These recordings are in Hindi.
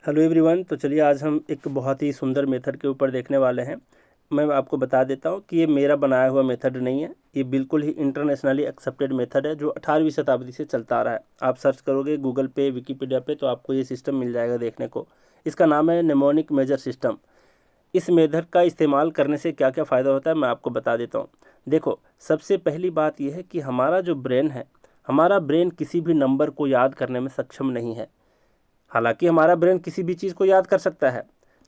Hello everyone. तो चलिए आज हम एक बहुत ही सुंदर मेथड के ऊपर देखने वाले हैं। मैं आपको बता देता हूं कि ये मेरा बनाया हुआ मेथड नहीं है, ये बिल्कुल ही इंटरनेशनली एक्सेप्टेड मेथड है जो 18वीं शताब्दी से चलता आ रहा है। आप सर्च करोगे गूगल पे, विकीपीडिया पे, तो आपको ये सिस्टम मिल जाएगा देखने को। इसका नाम है नेमोनिक मेजर सिस्टम। इस मेथड का इस्तेमाल करने से क्या क्या फ़ायदा होता है मैं आपको बता देता हूँ। देखो, सबसे पहली बात यह है कि हमारा जो ब्रेन है, हमारा ब्रेन किसी भी नंबर को याद करने में सक्षम नहीं है। हालांकि हमारा ब्रेन किसी भी चीज़ को याद कर सकता है,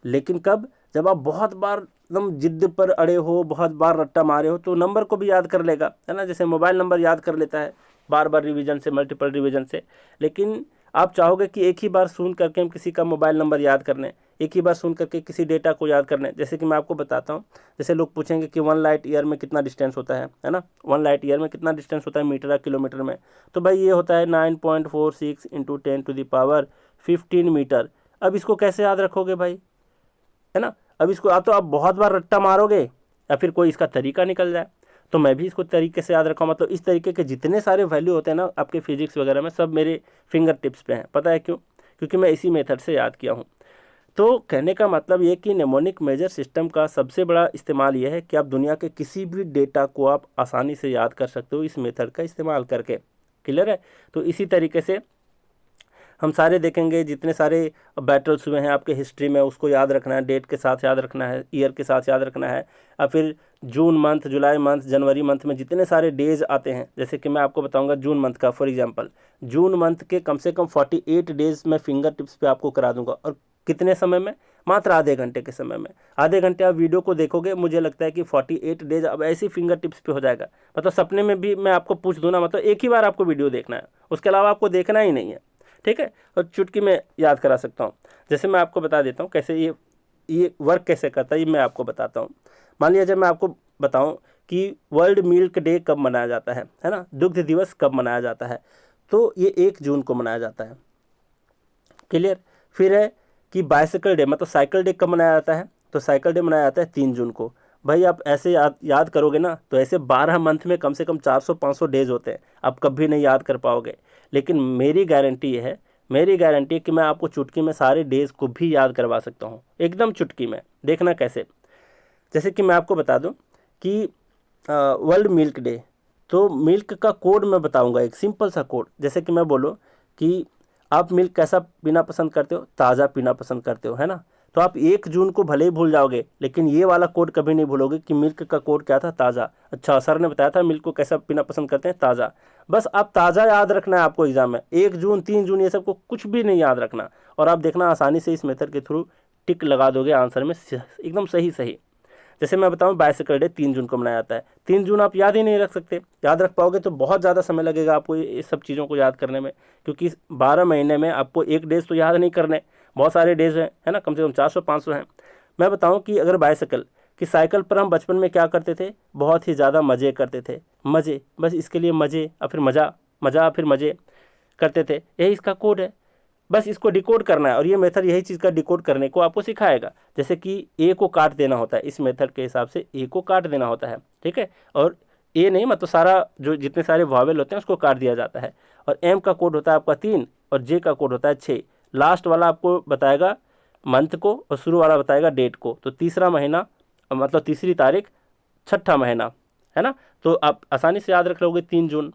लेकिन कब? जब आप बहुत बार एकदम जिद पर अड़े हो, बहुत बार रट्टा मारे हो, तो नंबर को भी याद कर लेगा, है ना। जैसे मोबाइल नंबर याद कर लेता है बार बार रिवीजन से, मल्टीपल रिवीजन से। लेकिन आप चाहोगे कि एक ही बार सुन करके हम किसी का मोबाइल नंबर याद कर लें, एक ही बार सुन करके किसी डेटा को याद कर लें। जैसे कि मैं आपको बताता हूँ, जैसे लोग पूछेंगे कि 1 लाइट ईयर में कितना डिस्टेंस होता है ना। 1 लाइट ईयर में कितना डिस्टेंस होता है मीटर या किलोमीटर में? तो भाई ये होता है 9.46 इंटू 10⁻15 मीटर। अब इसको कैसे याद रखोगे भाई, है ना। अब इसको तो आप बहुत बार रट्टा मारोगे या फिर कोई इसका तरीका निकल जाए। तो मैं भी इसको तरीके से याद रखा, मतलब इस तरीके के जितने सारे वैल्यू होते हैं ना आपके फिजिक्स वगैरह में, सब मेरे फिंगर टिप्स पे हैं। पता है क्यों? क्योंकि मैं इसी मेथड से याद किया हूँ। तो कहने का मतलब ये कि नेमोनिक मेजर सिस्टम का सबसे बड़ा इस्तेमाल ये है कि आप दुनिया के किसी भी डेटा को आप आसानी से याद कर सकते हो इस मेथड का इस्तेमाल करके। क्लियर है? तो इसी तरीके से हम सारे देखेंगे, जितने सारे बैटल्स हुए हैं आपके हिस्ट्री में, उसको याद रखना है, डेट के साथ याद रखना है, ईयर के साथ याद रखना है। या फिर जून मंथ, जुलाई मंथ, जनवरी मंथ में जितने सारे डेज आते हैं, जैसे कि मैं आपको बताऊंगा जून मंथ का फॉर एग्जांपल। जून मंथ के कम से कम 48 डेज मैं फिंगर टिप्स पे आपको करा दूंगा। और कितने समय में? मात्र आधे घंटे के समय में। आधे घंटे आप वीडियो को देखोगे, मुझे लगता है कि 48 डेज अब ऐसी फिंगर टिप्स पे हो जाएगा। मतलब सपने में भी मैं आपको पूछ दूँ ना, मतलब एक ही बार आपको वीडियो देखना है, उसके अलावा आपको देखना ही नहीं है। ठीक है? और चुटकी में याद करा सकता हूँ। जैसे मैं आपको बता देता हूँ कैसे ये वर्क कैसे करता है, ये मैं आपको बताता हूँ। मान लिया जब मैं आपको बताऊँ कि वर्ल्ड मिल्क डे कब मनाया जाता है ना, दुग्ध दिवस कब मनाया जाता है, तो ये 1 जून को मनाया जाता है। क्लियर? फिर है कि बाइसिकल डे, मतलब साइकिल डे कब मनाया जाता है, तो साइकिल डे मनाया जाता है 3 जून को। भाई आप ऐसे याद करोगे ना, तो ऐसे 12 मंथ में कम से कम 400-500 डेज होते हैं, आप कभी नहीं याद कर पाओगे। लेकिन मेरी गारंटी है, मेरी गारंटी है कि मैं आपको चुटकी में सारे डेज को भी याद करवा सकता हूँ, एकदम चुटकी में। देखना कैसे। जैसे कि मैं आपको बता दूँ कि वर्ल्ड मिल्क डे, तो मिल्क का कोड मैं बताऊंगा, एक सिंपल सा कोड। जैसे कि मैं बोलूँ कि आप मिल्क कैसा पीना पसंद करते हो? ताज़ा पीना पसंद करते हो, है ना। तो आप 1 जून को भले ही भूल जाओगे, लेकिन ये वाला कोड कभी नहीं भूलोगे कि मिल्क का कोड क्या था? ताज़ा। अच्छा, सर ने बताया था मिल्क को कैसा पीना पसंद करते हैं? ताज़ा। बस आप ताज़ा याद रखना है आपको एग्जाम में। 1 जून, 3 जून, ये सब को कुछ भी नहीं याद रखना। और आप देखना आसानी से इस मेथड के थ्रू टिक लगा दोगे आंसर में, एकदम सही सही। जैसे मैं बताऊं, बाइसिकल डे 3 जून को मनाया जाता है। 3 जून आप याद ही नहीं रख सकते। याद रख पाओगे तो बहुत ज़्यादा समय लगेगा आपको ये सब चीज़ों को याद करने में, क्योंकि 12 महीने में आपको एक डेज तो याद नहीं करने, बहुत सारे डेज हैं, है ना, कम से कम 400-500 हैं। मैं बताऊं कि अगर बाइसिकल कि साइकिल पर हम बचपन में क्या करते थे? बहुत ही ज़्यादा मज़े करते थे। मज़े, बस इसके लिए मज़े और फिर मज़ा, मज़ा फिर मज़े करते थे, यही इसका कोड है। बस इसको डिकोड करना है, और ये मेथड यही चीज़ का डिकोड करने को आपको सिखाएगा। जैसे कि ए को काट देना होता है, इस मेथड के हिसाब से ए को काट देना होता है, ठीक है। और ए नहीं, मतलब सारा जो जितने सारे वावेल होते हैं उसको काट दिया जाता है। और एम का कोड होता है आपका 3, और जे का कोड होता है 6। लास्ट वाला आपको बताएगा मंथ को, और शुरू वाला बताएगा डेट को। तो तीसरा महीना, मतलब तीसरी तारीख, छठा महीना, है ना। तो आप आसानी से याद रख लोगे 3 जून।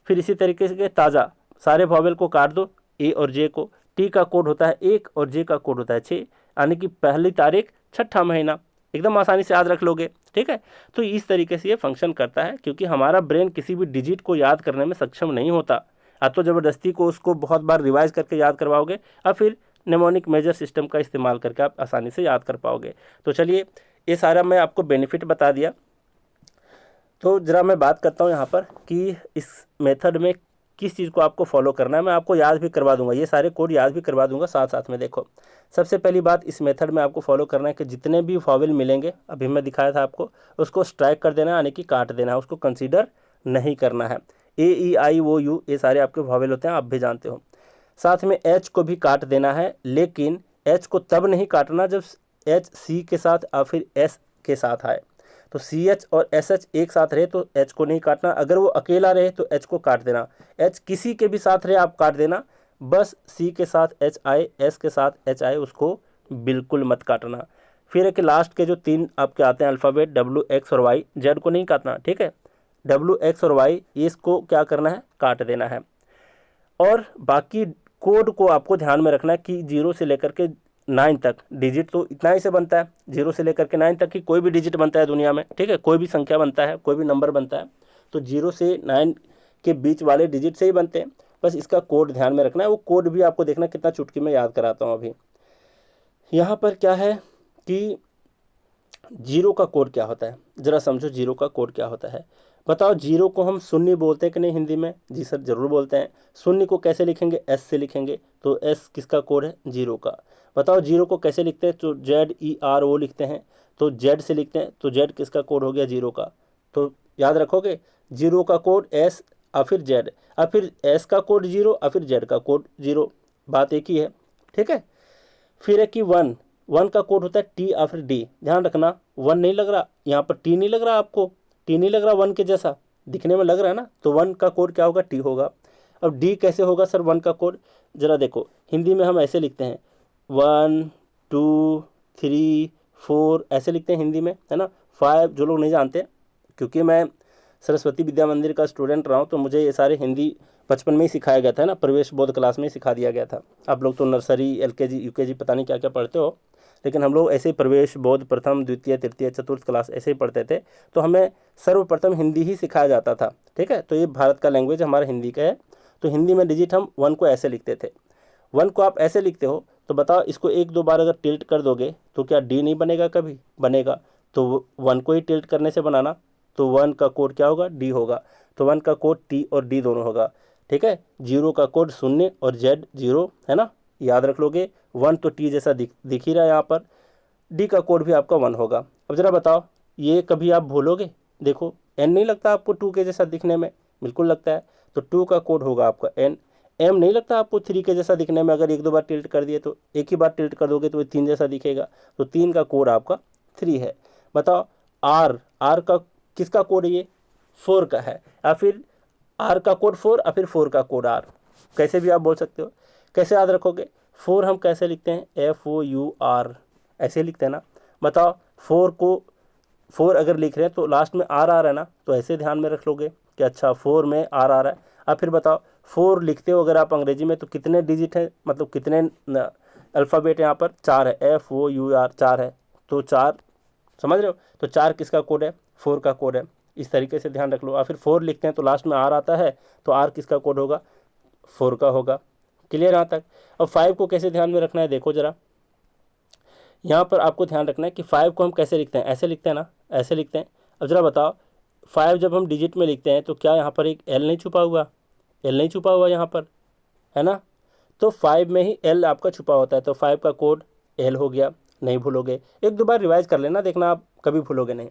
फिर इसी तरीके से ताज़ा, सारे वॉवेल को काट दो, ए और जे को। टी का कोड होता है 1 और जे का कोड होता है 6, यानी कि पहली तारीख, छठा महीना। एकदम आसानी से याद रख लोगे, ठीक है। तो इस तरीके से ये फंक्शन करता है, क्योंकि हमारा ब्रेन किसी भी डिजिट को याद करने में सक्षम नहीं होता। आप तो ज़बरदस्ती को उसको बहुत बार रिवाइज करके याद करवाओगे, और फिर नेमोनिक मेजर सिस्टम का इस्तेमाल करके आप आसानी से याद कर पाओगे। तो चलिए, ये सारा मैं आपको बेनिफिट बता दिया। तो ज़रा मैं बात करता हूँ यहाँ पर कि इस मेथड में किस चीज़ को आपको फॉलो करना है। मैं आपको याद भी करवा दूंगा, ये सारे कोड याद भी करवा दूंगा साथ साथ में। देखो, सबसे पहली बात इस मेथड में आपको फॉलो करना है कि जितने भी वॉवेल मिलेंगे, अभी मैं दिखाया था आपको, उसको स्ट्राइक कर देना है, यानी कि काट देना है, उसको कंसीडर नहीं करना है। ए, ई, आई, ओ, यू, ये सारे आपके वॉवेल होते हैं, आप भी जानते हो। साथ में एच को भी काट देना है, लेकिन एच को तब नहीं काटना जब एच सी के साथ या फिर एस के साथ आए। तो सी एच और एस एच एक साथ रहे तो एच को नहीं काटना, अगर वो अकेला रहे तो एच को काट देना। एच किसी के भी साथ रहे आप काट देना, बस सी के साथ एच आई, एस के साथ एच आई, उसको बिल्कुल मत काटना। फिर है कि लास्ट के जो 3 आपके आते हैं अल्फ़ाबेट डब्ल्यू एक्स और वाई, जेड को नहीं काटना, ठीक है। डब्ल्यू एक्स और वाई इसको क्या करना है, काट देना है। और बाकी कोड को आपको ध्यान में रखना है कि 0 से लेकर के 9 तक डिजिट तो इतना ही से बनता है, 0 से लेकर के 9 तक की कोई भी डिजिट बनता है दुनिया में, ठीक है, कोई भी संख्या बनता है, कोई भी नंबर बनता है, तो 0 से 9 के बीच वाले डिजिट से ही बनते हैं। बस इसका कोड ध्यान में रखना है। वो कोड भी आपको देखना कितना चुटकी में याद कराता हूँ अभी। यहाँ पर क्या है कि 0 का कोड क्या होता है, ज़रा समझो 0 का कोड क्या होता है। बताओ 0 को हम शून्य बोलते हैं कि नहीं हिंदी में? जी सर ज़रूर बोलते हैं। शून्य को कैसे लिखेंगे? एस से लिखेंगे, तो एस किसका कोड है? 0 का। बताओ 0 को कैसे लिखते हैं? तो ZERO लिखते हैं, तो जेड से लिखते हैं, तो जेड किसका कोड हो गया? 0 का। तो याद रखोगे 0 का कोड एस और फिर जेड, और फिर एस का कोड 0 और फिर जेड का कोड 0, बात एक ही है, ठीक है। फिर है कि 1 का कोड होता है टी और फिर डी। ध्यान रखना 1 नहीं लग रहा यहाँ पर, टी नहीं लग रहा आपको, टी नहीं लग रहा 1 के जैसा, दिखने में लग रहा है ना, तो 1 का कोड क्या होगा? टी होगा। अब डी कैसे होगा सर 1 का कोड? ज़रा देखो हिंदी में हम ऐसे लिखते हैं 1 2 3 4 ऐसे लिखते हैं हिंदी में, है ना। 5 जो लोग नहीं जानते, क्योंकि मैं सरस्वती विद्या मंदिर का स्टूडेंट रहा हूँ, तो मुझे ये सारे हिंदी बचपन में ही सिखाया गया था ना, प्रवेश बोध क्लास में ही सिखा दिया गया था। आप लोग तो नर्सरी LKG UKG पता नहीं क्या क्या पढ़ते हो, लेकिन हम लोग ऐसे ही प्रवेश बोध प्रथम द्वितीय तृतीय चतुर्थ क्लास ऐसे ही पढ़ते थे, तो हमें सर्वप्रथम हिंदी ही सिखाया जाता था, ठीक है। तो ये भारत का लैंग्वेज हमारा हिंदी का है, तो हिंदी में डिजिट हम 1 को ऐसे लिखते थे। 1 को आप ऐसे लिखते हो, तो बताओ इसको 1-2 बार अगर टिल्ट कर दोगे तो क्या डी नहीं बनेगा? कभी बनेगा। तो 1 को ही टिल्ट करने से बनाना, तो 1 का कोड क्या होगा? डी होगा। तो 1 का कोड टी और डी दोनों होगा, ठीक है। 0 का कोड 0 और जेड 0, है ना, याद रख लोगे। 1 तो टी जैसा दिख ही रहा है यहाँ पर, डी का कोड भी आपका 1 होगा। अब ज़रा बताओ ये कभी आप भूलोगे? देखो एन नहीं लगता आपको 2 के जैसा दिखने में? बिल्कुल लगता है, तो 2 का कोड होगा आपका एन। एम नहीं लगता आपको 3 के जैसा दिखने में? अगर 1-2 बार टिल्ट कर दिए, तो एक ही बार टिल्ट कर दोगे तो ये 3 जैसा दिखेगा, तो 3 का कोड आपका 3 है। बताओ आर का किसका कोड है? ये 4 का है, या फिर आर का कोड 4 और फिर 4 का कोड आर, कैसे भी आप बोल सकते हो। कैसे याद रखोगे? 4 हम कैसे लिखते हैं? FOUR ऐसे लिखते हैं ना। बताओ 4 अगर लिख रहे हैं तो लास्ट में आर आ रहा है ना, तो ऐसे ध्यान में रख लोगे कि अच्छा 4 में आर आ रहा है। अब फिर बताओ 4 लिखते हो अगर आप अंग्रेजी में, तो कितने डिजिट हैं, मतलब कितने अल्फ़ाबेट यहाँ पर? 4 है, FOUR 4 है, तो 4, समझ रहे हो। तो 4 किसका कोड है? 4 का कोड है। इस तरीके से ध्यान रख लो। और फिर 4 लिखते हैं तो लास्ट में आर आता है, तो आर किसका कोड होगा? 4 का होगा। क्लियर यहाँ तक? अब 5 को कैसे ध्यान में रखना है, देखो ज़रा। यहाँ पर आपको ध्यान रखना है कि 5 को हम कैसे लिखते हैं? ऐसे लिखते हैं ना, ऐसे लिखते हैं। अब ज़रा बताओ 5 जब हम डिजिट में लिखते हैं तो क्या यहाँ पर एक एल नहीं छुपा हुआ? एल नहीं छुपा हुआ यहाँ पर, है ना। तो 5 में ही एल आपका छुपा होता है, तो 5 का कोड एल हो गया। नहीं भूलोगे, 1-2 बार रिवाइज कर लेना, देखना आप कभी भूलोगे नहीं।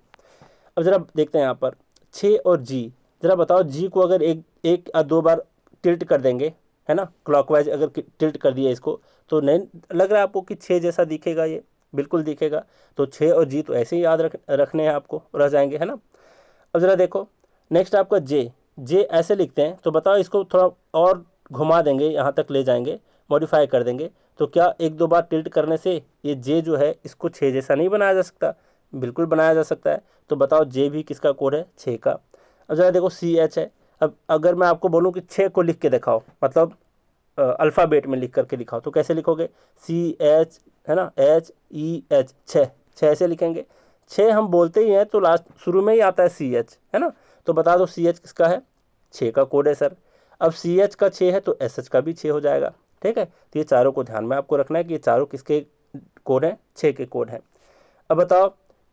अब ज़रा देखते हैं यहाँ पर 6 और जी। ज़रा बताओ जी को अगर एक या 2 बार टिल्ट कर देंगे, है ना, क्लॉकवाइज अगर टिल्ट कर दिया इसको, तो नहीं लग रहा है आपको कि 6 जैसा दिखेगा? ये बिल्कुल दिखेगा। तो 6 और जी तो ऐसे ही याद रखने हैं आपको, रह जाएंगे, है ना। अब ज़रा देखो नेक्स्ट आपका जे ऐसे लिखते हैं, तो बताओ इसको थोड़ा और घुमा देंगे, यहाँ तक ले जाएंगे, मॉडिफाई कर देंगे, तो क्या 1-2 बार टिल्ट करने से ये जे जो है इसको 6 जैसा नहीं बनाया जा सकता? बिल्कुल बनाया जा सकता है। तो बताओ जे भी किसका कोड है? 6 का। अब ज़रा देखो CH है। अब अगर मैं आपको बोलूँ कि 6 को लिख के दिखाओ, मतलब अल्फ़ाबेट में लिख करके दिखाओ, तो कैसे लिखोगे? CH, है ना, HEH, 6 ऐसे लिखेंगे। 6 हम बोलते ही हैं तो लास्ट शुरू में ही आता है CH, है ना। तो बता दो CH किसका है? 6 का कोड है सर। अब CH का 6 है तो SH का भी 6 हो जाएगा, ठीक है। तो ये चारों को ध्यान में आपको रखना है कि ये चारों किसके कोड हैं? 6 के कोड हैं। अब बताओ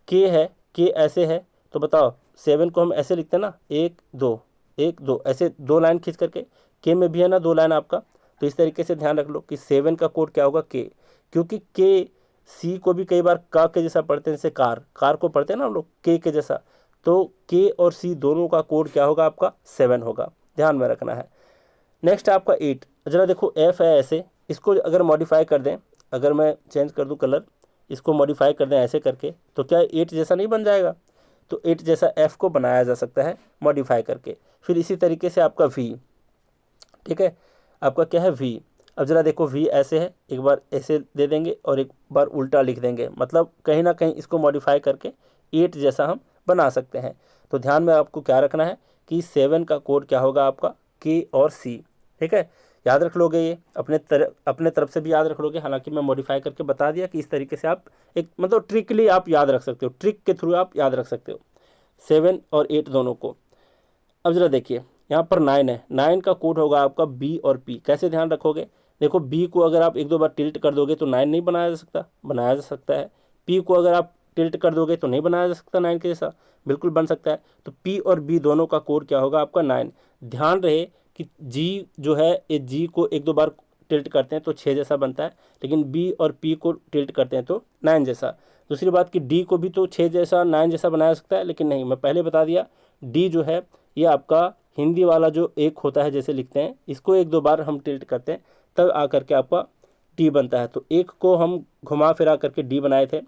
के है, के ऐसे है, तो बताओ 7 को हम ऐसे लिखते हैं ना, 1-2 ऐसे 2 लाइन खींच करके। के में भी है ना 2 लाइन आपका, तो इस तरीके से ध्यान रख लो कि 7 का कोड क्या होगा? के। क्योंकि के सी को भी कई बार का के जैसा पढ़ते हैं, जैसे कार को पढ़ते हैं ना हम लोग के जैसा, तो के और सी दोनों का कोड क्या होगा आपका? 7 होगा, ध्यान में रखना है। नेक्स्ट आपका 8। ज़रा देखो एफ है ऐसे, इसको अगर मॉडिफाई कर दें, अगर मैं चेंज कर दूं कलर, इसको मॉडिफाई कर दें ऐसे करके, तो क्या 8 जैसा नहीं बन जाएगा? तो 8 जैसा एफ को बनाया जा सकता है मॉडिफाई करके। फिर इसी तरीके से आपका वी, ठीक है, आपका क्या है? वी। अब ज़रा देखो वी ऐसे है, एक बार ऐसे दे देंगे और एक बार उल्टा लिख देंगे, मतलब कहीं ना कहीं इसको मॉडिफाई करके 8 जैसा हम बना सकते हैं। तो ध्यान में आपको क्या रखना है कि 7 का कोड क्या होगा आपका के और सी, ठीक है, याद रख लोगे ये, अपने तरफ से भी याद रख लोगे। हालांकि मैं मॉडिफाई करके बता दिया कि इस तरीके से आप एक मतलब ट्रिकली आप याद रख सकते हो, ट्रिक के थ्रू आप याद रख सकते हो 7 और 8 दोनों को। अब ज़रा देखिए यहाँ पर 9 है, 9 का कोड होगा आपका बी और पी। कैसे ध्यान रखोगे, देखो बी को अगर आप एक दो बार टिल्ट कर दोगे तो 9 नहीं बनाया जा सकता, बनाया जा सकता है। पी को अगर आप टिल्ट कर दोगे तो नहीं बनाया जा सकता 9 के जैसा, बिल्कुल बन सकता है। तो पी और बी दोनों का कोड क्या होगा आपका 9। ध्यान रहे कि जी जो है ये जी को एक दो बार टिल्ट करते हैं तो 6 जैसा बनता है, लेकिन बी और पी को टिल्ट करते हैं तो 9 जैसा। दूसरी बात कि डी को भी तो 6 जैसा 9 जैसा बनाया सकता है, लेकिन नहीं, मैं पहले बता दिया डी जो है ये आपका हिंदी वाला जो एक होता है जैसे लिखते हैं, इसको एक दो बार हम टिल्ट करते हैं तब आकर के आपका डी बनता है। तो एक को हम घुमा फिरा करके डी बनाए थे,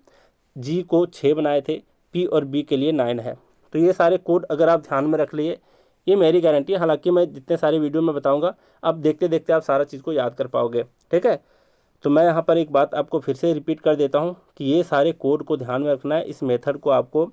जी को 6 बनाए थे, पी और बी के लिए 9 है। तो ये सारे कोड अगर आप ध्यान में रख लिए, ये मेरी गारंटी है। हालांकि मैं जितने सारे वीडियो में बताऊंगा आप देखते देखते आप सारा चीज़ को याद कर पाओगे, ठीक है। तो मैं यहाँ पर एक बात आपको फिर से रिपीट कर देता हूँ कि ये सारे कोड को ध्यान में रखना है। इस मेथड को आपको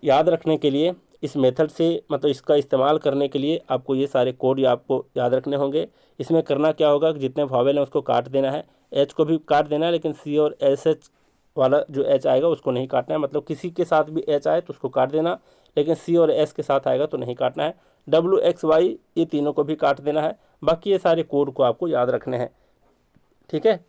याद रखने के लिए, इस मेथड से मतलब इसका इस्तेमाल करने के लिए आपको ये सारे कोड आपको याद रखने होंगे। इसमें करना क्या होगा कि जितने वॉवेल हैं उसको काट देना है, एच को भी काट देना है, लेकिन सी और एस एच वाला जो एच आएगा उसको नहीं काटना है। मतलब किसी के साथ भी एच आए तो उसको काट देना, लेकिन सी और एस के साथ आएगा तो नहीं काटना है। डब्ल्यू एक्स वाई ये तीनों को भी काट देना है। बाकी ये सारे कोड को आपको याद रखने हैं, ठीक है।